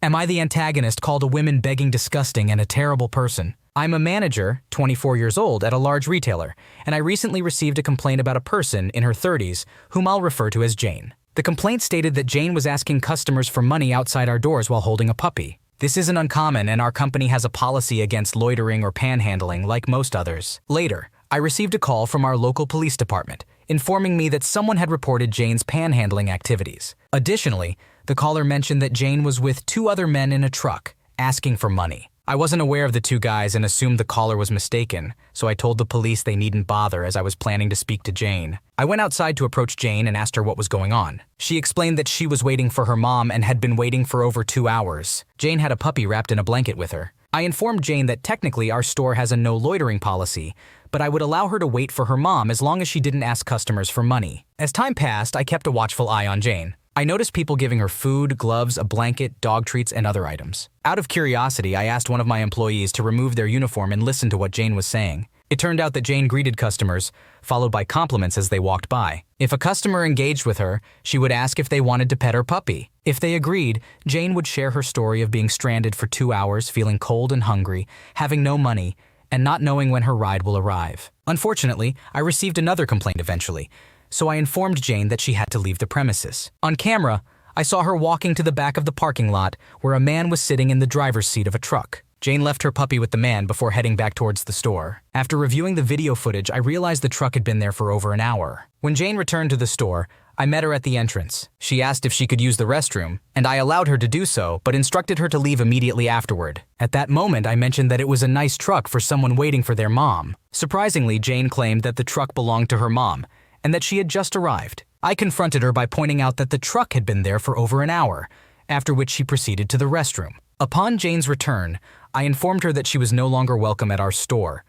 Am I the antagonist called a woman begging disgusting and a terrible person? I'm a manager, 24 years old, at a large retailer, and I recently received a complaint about a person in her 30s whom I'll refer to as Jane. The complaint stated that Jane was asking customers for money outside our doors while holding a puppy. This isn't uncommon, and our company has a policy against loitering or panhandling like most others. Later, I received a call from our local police department informing me that someone had reported Jane's panhandling activities. Additionally, the caller mentioned that Jane was with 2 other men in a truck, asking for money. I wasn't aware of the 2 guys and assumed the caller was mistaken, so I told the police they needn't bother as I was planning to speak to Jane. I went outside to approach Jane and asked her what was going on. She explained that she was waiting for her mom and had been waiting for over 2 hours. Jane had a puppy wrapped in a blanket with her. I informed Jane that technically our store has a no loitering policy, but I would allow her to wait for her mom as long as she didn't ask customers for money. As time passed, I kept a watchful eye on Jane. I noticed people giving her food, gloves, a blanket, dog treats, and other items. Out of curiosity, I asked one of my employees to remove their uniform and listen to what Jane was saying. It turned out that Jane greeted customers, followed by compliments as they walked by. If a customer engaged with her, she would ask if they wanted to pet her puppy. If they agreed, Jane would share her story of being stranded for 2 hours, feeling cold and hungry, having no money, and not knowing when her ride will arrive. Unfortunately, I received another complaint eventually, so I informed Jane that she had to leave the premises. On camera, I saw her walking to the back of the parking lot where a man was sitting in the driver's seat of a truck. Jane left her puppy with the man before heading back towards the store. After reviewing the video footage, I realized the truck had been there for over an hour. When Jane returned to the store, I met her at the entrance. She asked if she could use the restroom, and I allowed her to do so, but instructed her to leave immediately afterward. At that moment, I mentioned that it was a nice truck for someone waiting for their mom. Surprisingly, Jane claimed that the truck belonged to her mom, and that she had just arrived. I confronted her by pointing out that the truck had been there for over an hour, after which she proceeded to the restroom. Upon Jane's return, I informed her that she was no longer welcome at our store,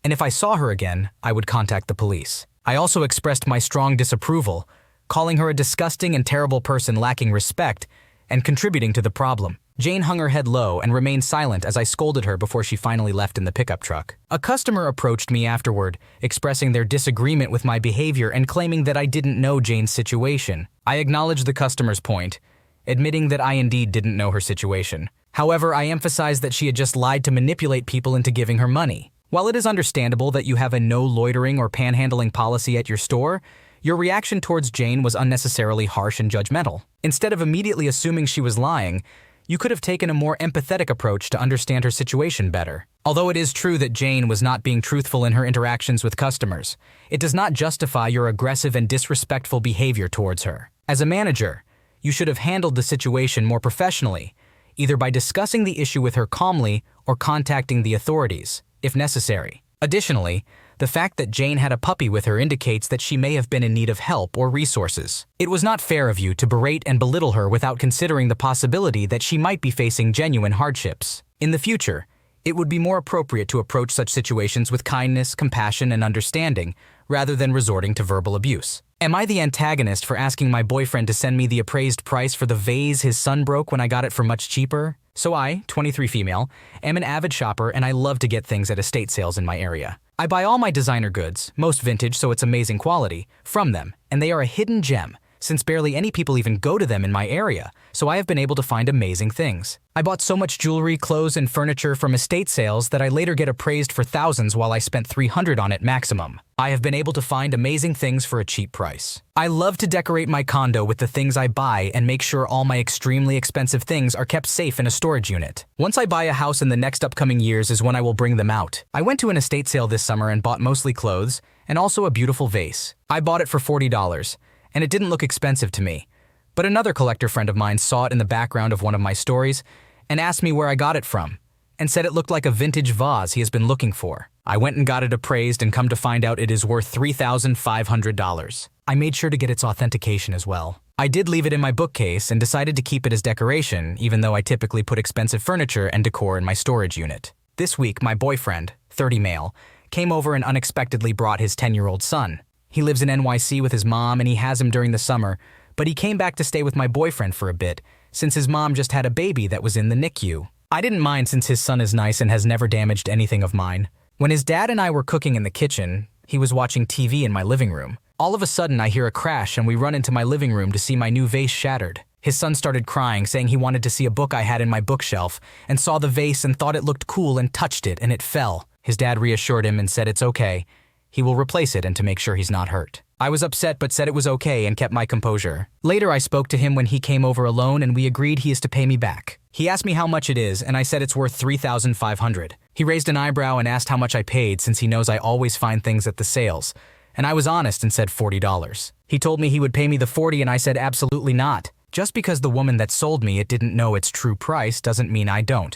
and if I saw her again, I would contact the police. I also expressed my strong disapproval, calling her a disgusting and terrible person lacking respect and contributing to the problem. Jane hung her head low and remained silent as I scolded her before she finally left in the pickup truck. A customer approached me afterward, expressing their disagreement with my behavior and claiming that I didn't know Jane's situation. I acknowledged the customer's point, admitting that I indeed didn't know her situation. However, I emphasized that she had just lied to manipulate people into giving her money. While it is understandable that you have a no loitering or panhandling policy at your store, your reaction towards Jane was unnecessarily harsh and judgmental. Instead of immediately assuming she was lying, you could have taken a more empathetic approach to understand her situation better. Although it is true that Jane was not being truthful in her interactions with customers, it does not justify your aggressive and disrespectful behavior towards her. As a manager, you should have handled the situation more professionally, either by discussing the issue with her calmly or contacting the authorities, if necessary. Additionally, the fact that Jane had a puppy with her indicates that she may have been in need of help or resources. It was not fair of you to berate and belittle her without considering the possibility that she might be facing genuine hardships. In the future, it would be more appropriate to approach such situations with kindness, compassion, and understanding, rather than resorting to verbal abuse. Am I the antagonist for asking my boyfriend to send me the appraised price for the vase his son broke when I got it for much cheaper? So I, 23 female, am an avid shopper and I love to get things at estate sales in my area. I buy all my designer goods, most vintage so it's amazing quality, from them, and they are a hidden gem, since barely any people even go to them in my area, so I have been able to find amazing things. I bought so much jewelry, clothes, and furniture from estate sales that I later get appraised for thousands while I spent $300 on it maximum. I have been able to find amazing things for a cheap price. I love to decorate my condo with the things I buy and make sure all my extremely expensive things are kept safe in a storage unit. Once I buy a house in the next upcoming years is when I will bring them out. I went to an estate sale this summer and bought mostly clothes and also a beautiful vase. I bought it for $40. And it didn't look expensive to me. But another collector friend of mine saw it in the background of one of my stories and asked me where I got it from, and said it looked like a vintage vase he has been looking for. I went and got it appraised and come to find out it is worth $3,500. I made sure to get its authentication as well. I did leave it in my bookcase and decided to keep it as decoration, even though I typically put expensive furniture and decor in my storage unit. This week, my boyfriend, 30 male, came over and unexpectedly brought his 10-year-old son. He lives in NYC with his mom and he has him during the summer, but he came back to stay with my boyfriend for a bit, since his mom just had a baby that was in the NICU. I didn't mind since his son is nice and has never damaged anything of mine. When his dad and I were cooking in the kitchen, he was watching TV in my living room. All of a sudden I hear a crash and we run into my living room to see my new vase shattered. His son started crying, saying he wanted to see a book I had in my bookshelf, and saw the vase and thought it looked cool and touched it and it fell. His dad reassured him and said it's okay. He will replace it and to make sure he's not hurt. I was upset but said it was okay and kept my composure. Later I spoke to him when he came over alone and we agreed he is to pay me back. He asked me how much it is and I said it's worth $3,500. He raised an eyebrow and asked how much I paid since he knows I always find things at the sales. And I was honest and said $40. He told me he would pay me the $40 and I said absolutely not. Just because the woman that sold me it didn't know its true price doesn't mean I don't.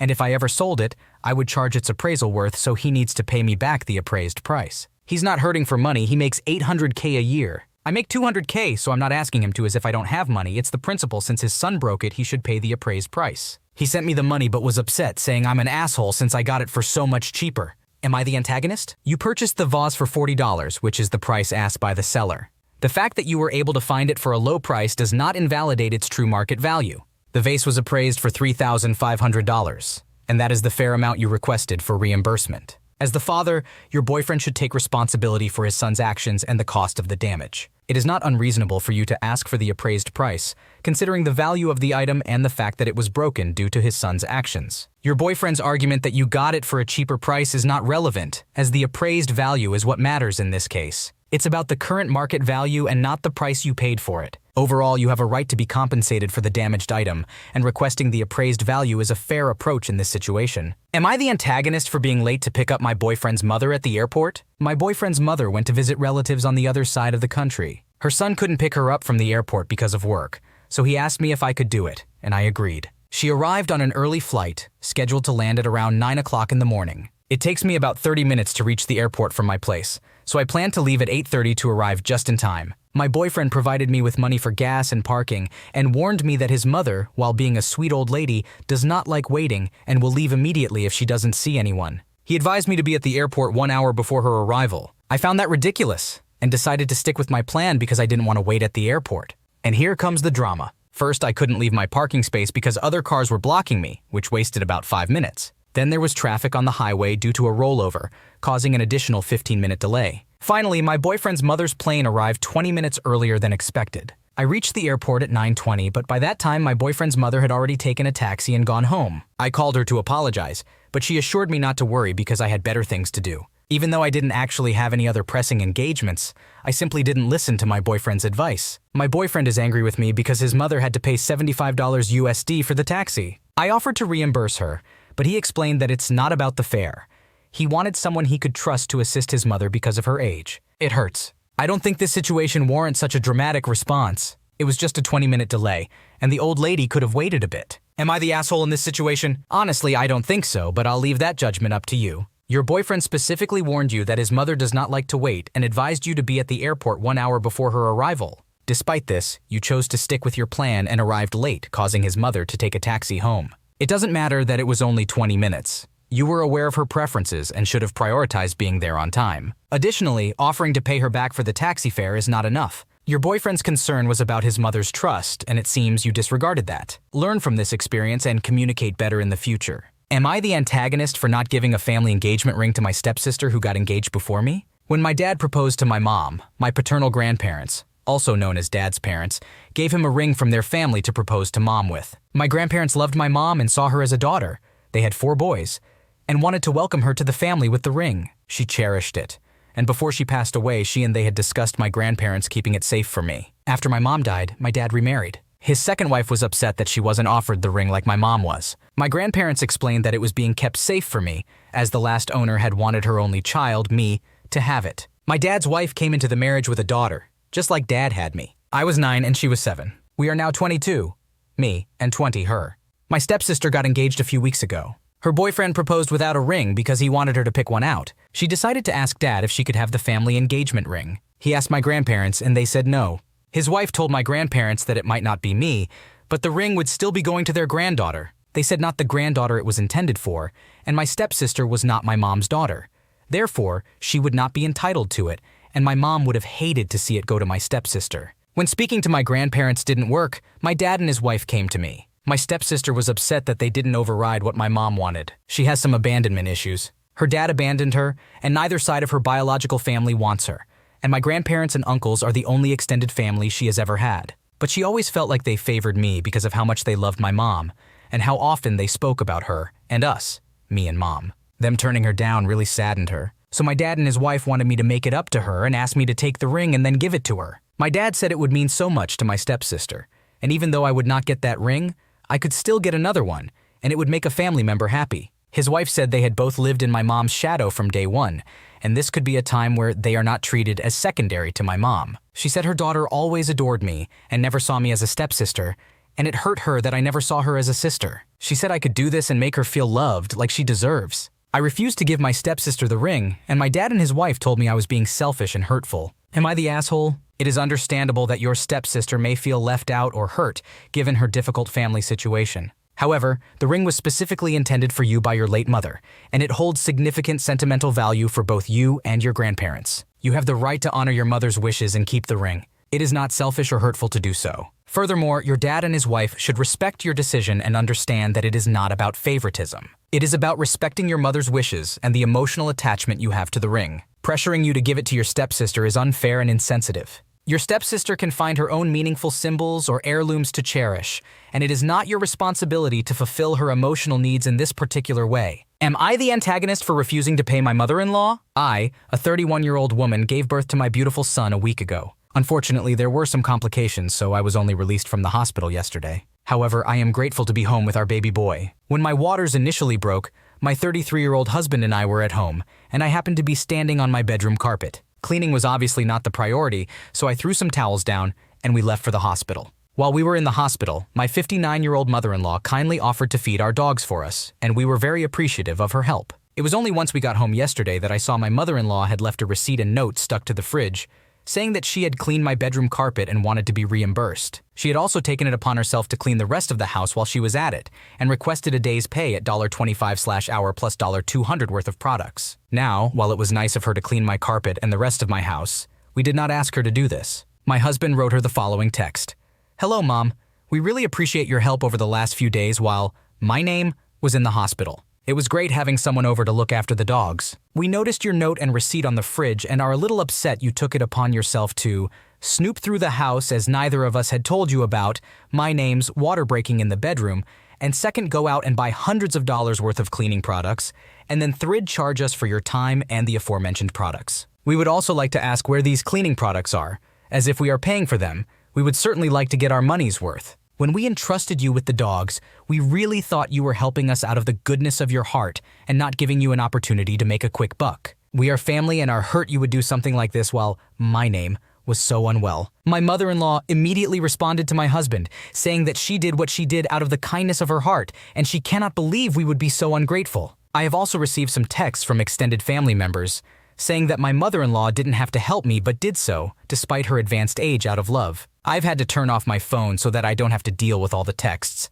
And if I ever sold it, I would charge its appraisal worth, so he needs to pay me back the appraised price. He's not hurting for money, he makes $800K a year. I make $200K, so I'm not asking him to as if I don't have money. It's the principle, since his son broke it, he should pay the appraised price. He sent me the money but was upset, saying I'm an asshole since I got it for so much cheaper. Am I the antagonist? You purchased the vase for $40, which is the price asked by the seller. The fact that you were able to find it for a low price does not invalidate its true market value. The vase was appraised for $3,500, and that is the fair amount you requested for reimbursement. As the father, your boyfriend should take responsibility for his son's actions and the cost of the damage. It is not unreasonable for you to ask for the appraised price, considering the value of the item and the fact that it was broken due to his son's actions. Your boyfriend's argument that you got it for a cheaper price is not relevant, as the appraised value is what matters in this case. It's about the current market value and not the price you paid for it. Overall, you have a right to be compensated for the damaged item, and requesting the appraised value is a fair approach in this situation. Am I the antagonist for being late to pick up my boyfriend's mother at the airport? My boyfriend's mother went to visit relatives on the other side of the country. Her son couldn't pick her up from the airport because of work, so he asked me if I could do it, and I agreed. She arrived on an early flight, scheduled to land at around 9 o'clock in the morning. It takes me about 30 minutes to reach the airport from my place, so I plan to leave at 8:30 to arrive just in time. My boyfriend provided me with money for gas and parking and warned me that his mother, while being a sweet old lady, does not like waiting and will leave immediately if she doesn't see anyone. He advised me to be at the airport 1 hour before her arrival. I found that ridiculous and decided to stick with my plan because I didn't want to wait at the airport. And here comes the drama. First, I couldn't leave my parking space because other cars were blocking me, which wasted about 5 minutes. Then there was traffic on the highway due to a rollover, causing an additional 15-minute delay. Finally, my boyfriend's mother's plane arrived 20 minutes earlier than expected. I reached the airport at 9:20, but by that time my boyfriend's mother had already taken a taxi and gone home. I called her to apologize, but she assured me not to worry because I had better things to do. Even though I didn't actually have any other pressing engagements, I simply didn't listen to my boyfriend's advice. My boyfriend is angry with me because his mother had to pay $75 USD for the taxi. I offered to reimburse her, but he explained that it's not about the fare. He wanted someone he could trust to assist his mother because of her age. It hurts. I don't think this situation warrants such a dramatic response. It was just a 20-minute delay, and the old lady could have waited a bit. Am I the asshole in this situation? Honestly, I don't think so, but I'll leave that judgment up to you. Your boyfriend specifically warned you that his mother does not like to wait and advised you to be at the airport 1 hour before her arrival. Despite this, you chose to stick with your plan and arrived late, causing his mother to take a taxi home. It doesn't matter that it was only 20 minutes. You were aware of her preferences and should have prioritized being there on time. Additionally, offering to pay her back for the taxi fare is not enough. Your boyfriend's concern was about his mother's trust, and it seems you disregarded that. Learn from this experience and communicate better in the future. Am I the antagonist for not giving a family engagement ring to my stepsister who got engaged before me? When my dad proposed to my mom, my paternal grandparents, also known as Dad's parents, gave him a ring from their family to propose to Mom with. My grandparents loved my mom and saw her as a daughter. They had 4 boys, and wanted to welcome her to the family with the ring. She cherished it. And before she passed away, she and they had discussed my grandparents keeping it safe for me. After my mom died, my dad remarried. His second wife was upset that she wasn't offered the ring like my mom was. My grandparents explained that it was being kept safe for me, as the last owner had wanted her only child, me, to have it. My dad's wife came into the marriage with a daughter, just like Dad had me. I was 9 and she was 7. We are now 22, me, and 20, her. My stepsister got engaged a few weeks ago. Her boyfriend proposed without a ring because he wanted her to pick one out. She decided to ask Dad if she could have the family engagement ring. He asked my grandparents and they said no. His wife told my grandparents that it might not be me, but the ring would still be going to their granddaughter. They said not the granddaughter it was intended for, and my stepsister was not my mom's daughter. Therefore, she would not be entitled to it, and my mom would have hated to see it go to my stepsister. When speaking to my grandparents didn't work, my dad and his wife came to me. My stepsister was upset that they didn't override what my mom wanted. She has some abandonment issues. Her dad abandoned her, and neither side of her biological family wants her. And my grandparents and uncles are the only extended family she has ever had. but she always felt like they favored me because of how much they loved my mom and how often they spoke about her and us, me and mom. Them turning her down really saddened her. So my dad and his wife wanted me to make it up to her and asked me to take the ring and then give it to her. My dad said it would mean so much to my stepsister, and even though I would not get that ring, I could still get another one, and it would make a family member happy. His wife said they had both lived in my mom's shadow from day one, and this could be a time where they are not treated as secondary to my mom. She said her daughter always adored me and never saw me as a stepsister, and it hurt her that I never saw her as a sister. She said I could do this and make her feel loved like she deserves. I refused to give my stepsister the ring, and my dad and his wife told me I was being selfish and hurtful. Am I the asshole? It is understandable that your stepsister may feel left out or hurt, given her difficult family situation. However, the ring was specifically intended for you by your late mother, and it holds significant sentimental value for both you and your grandparents. You have the right to honor your mother's wishes and keep the ring. It is not selfish or hurtful to do so. Furthermore, your dad and his wife should respect your decision and understand that it is not about favoritism. It is about respecting your mother's wishes and the emotional attachment you have to the ring. Pressuring you to give it to your stepsister is unfair and insensitive. Your stepsister can find her own meaningful symbols or heirlooms to cherish, and it is not your responsibility to fulfill her emotional needs in this particular way. Am I the antagonist for refusing to pay my mother-in-law? I, a 31-year-old woman, gave birth to my beautiful son a week ago. Unfortunately, there were some complications, so I was only released from the hospital yesterday. However, I am grateful to be home with our baby boy. When my waters initially broke, my 33-year-old husband and I were at home, and I happened to be standing on my bedroom carpet. Cleaning was obviously not the priority, so I threw some towels down, and we left for the hospital. While we were in the hospital, my 59-year-old mother-in-law kindly offered to feed our dogs for us, and we were very appreciative of her help. It was only once we got home yesterday that I saw my mother-in-law had left a receipt and note stuck to the fridge, saying that she had cleaned my bedroom carpet and wanted to be reimbursed. She had also taken it upon herself to clean the rest of the house while she was at it, and requested a day's pay at $25/hour plus $200 worth of products. Now, while it was nice of her to clean my carpet and the rest of my house, we did not ask her to do this. My husband wrote her the following text. Hello, Mom. We really appreciate your help over the last few days while my name was in the hospital. It was great having someone over to look after the dogs. We noticed your note and receipt on the fridge and are a little upset you took it upon yourself to snoop through the house as neither of us had told you about my name's water breaking in the bedroom, and second go out and buy hundreds of dollars worth of cleaning products, and then thrid charge us for your time and the aforementioned products. We would also like to ask where these cleaning products are, as if we are paying for them, we would certainly like to get our money's worth. When we entrusted you with the dogs, we really thought you were helping us out of the goodness of your heart and not giving you an opportunity to make a quick buck. We are family and are hurt you would do something like this while my name was so unwell. My mother-in-law immediately responded to my husband, saying that she did what she did out of the kindness of her heart, and she cannot believe we would be so ungrateful. I have also received some texts from extended family members, saying that my mother-in-law didn't have to help me but did so, despite her advanced age out of love. I've had to turn off my phone so that I don't have to deal with all the texts.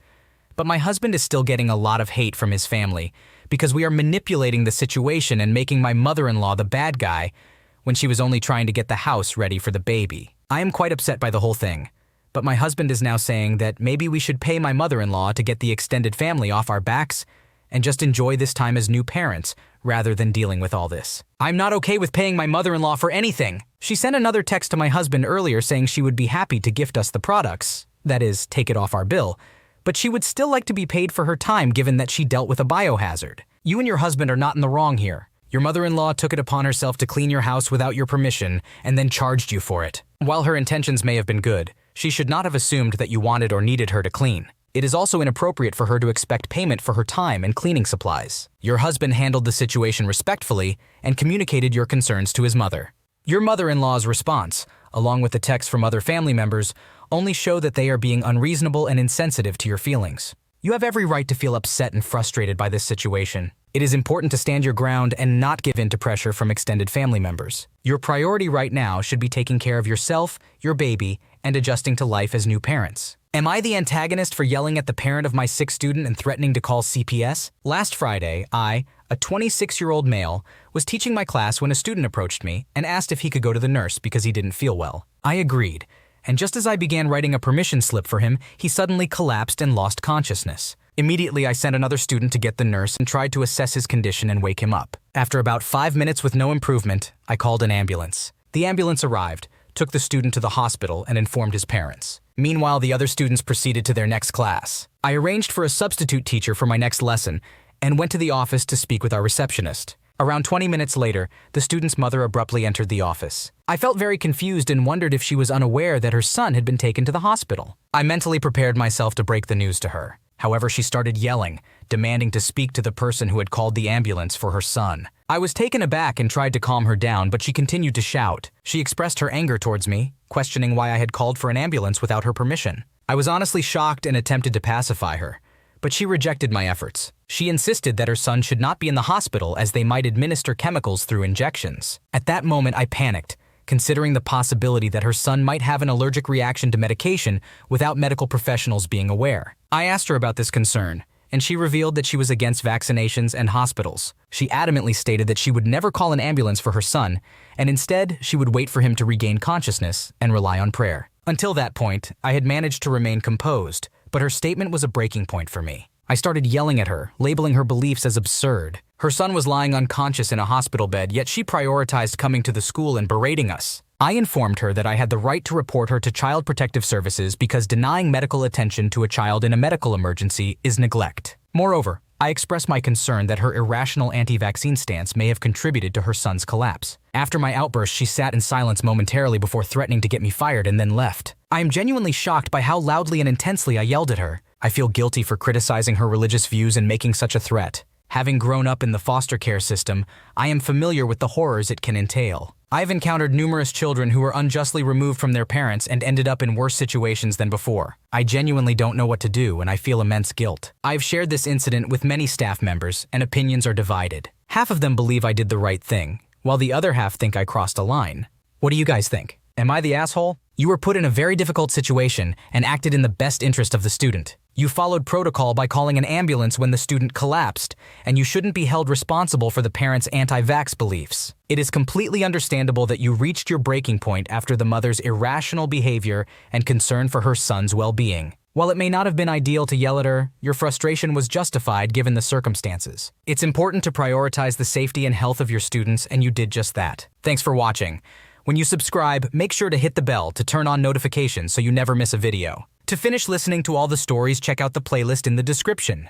But my husband is still getting a lot of hate from his family because we are manipulating the situation and making my mother-in-law the bad guy when she was only trying to get the house ready for the baby. I am quite upset by the whole thing, but my husband is now saying that maybe we should pay my mother-in-law to get the extended family off our backs and just enjoy this time as new parents rather than dealing with all this. I'm not okay with paying my mother-in-law for anything. She sent another text to my husband earlier saying she would be happy to gift us the products, that is, take it off our bill, but she would still like to be paid for her time given that she dealt with a biohazard. You and your husband are not in the wrong here. Your mother-in-law took it upon herself to clean your house without your permission and then charged you for it. While her intentions may have been good, she should not have assumed that you wanted or needed her to clean. It is also inappropriate for her to expect payment for her time and cleaning supplies. Your husband handled the situation respectfully and communicated your concerns to his mother. Your mother-in-law's response, along with the texts from other family members, only show that they are being unreasonable and insensitive to your feelings. You have every right to feel upset and frustrated by this situation. It is important to stand your ground and not give in to pressure from extended family members. Your priority right now should be taking care of yourself, your baby, and adjusting to life as new parents. Am I the antagonist for yelling at the parent of my sick student and threatening to call CPS? Last Friday, I, a 26-year-old male, was teaching my class when a student approached me and asked if he could go to the nurse because he didn't feel well. I agreed, and just as I began writing a permission slip for him, he suddenly collapsed and lost consciousness. Immediately, I sent another student to get the nurse and tried to assess his condition and wake him up. After about 5 minutes with no improvement, I called an ambulance. The ambulance arrived, took the student to the hospital, and informed his parents. Meanwhile, the other students proceeded to their next class. I arranged for a substitute teacher for my next lesson and went to the office to speak with our receptionist. Around 20 minutes later, the student's mother abruptly entered the office. I felt very confused and wondered if she was unaware that her son had been taken to the hospital. I mentally prepared myself to break the news to her. However, she started yelling, demanding to speak to the person who had called the ambulance for her son. I was taken aback and tried to calm her down, but she continued to shout. She expressed her anger towards me, questioning why I had called for an ambulance without her permission. I was honestly shocked and attempted to pacify her, but she rejected my efforts. She insisted that her son should not be in the hospital as they might administer chemicals through injections. At that moment, I panicked, considering the possibility that her son might have an allergic reaction to medication without medical professionals being aware. I asked her about this concern, and she revealed that she was against vaccinations and hospitals. She adamantly stated that she would never call an ambulance for her son, and instead, she would wait for him to regain consciousness and rely on prayer. Until that point, I had managed to remain composed, but her statement was a breaking point for me. I started yelling at her, labeling her beliefs as absurd. Her son was lying unconscious in a hospital bed, yet she prioritized coming to the school and berating us. I informed her that I had the right to report her to Child Protective Services because denying medical attention to a child in a medical emergency is neglect. Moreover, I expressed my concern that her irrational anti-vaccine stance may have contributed to her son's collapse. After my outburst, she sat in silence momentarily before threatening to get me fired and then left. I am genuinely shocked by how loudly and intensely I yelled at her. I feel guilty for criticizing her religious views and making such a threat. Having grown up in the foster care system, I am familiar with the horrors it can entail. I've encountered numerous children who were unjustly removed from their parents and ended up in worse situations than before. I genuinely don't know what to do, and I feel immense guilt. I've shared this incident with many staff members, and opinions are divided. Half of them believe I did the right thing, while the other half think I crossed a line. What do you guys think? Am I the asshole? You were put in a very difficult situation and acted in the best interest of the student. You followed protocol by calling an ambulance when the student collapsed, and you shouldn't be held responsible for the parents' anti-vax beliefs. It is completely understandable that you reached your breaking point after the mother's irrational behavior and concern for her son's well-being. While it may not have been ideal to yell at her, your frustration was justified given the circumstances. It's important to prioritize the safety and health of your students, and you did just that. Thanks for watching. When you subscribe, make sure to hit the bell to turn on notifications so you never miss a video. To finish listening to all the stories, check out the playlist in the description.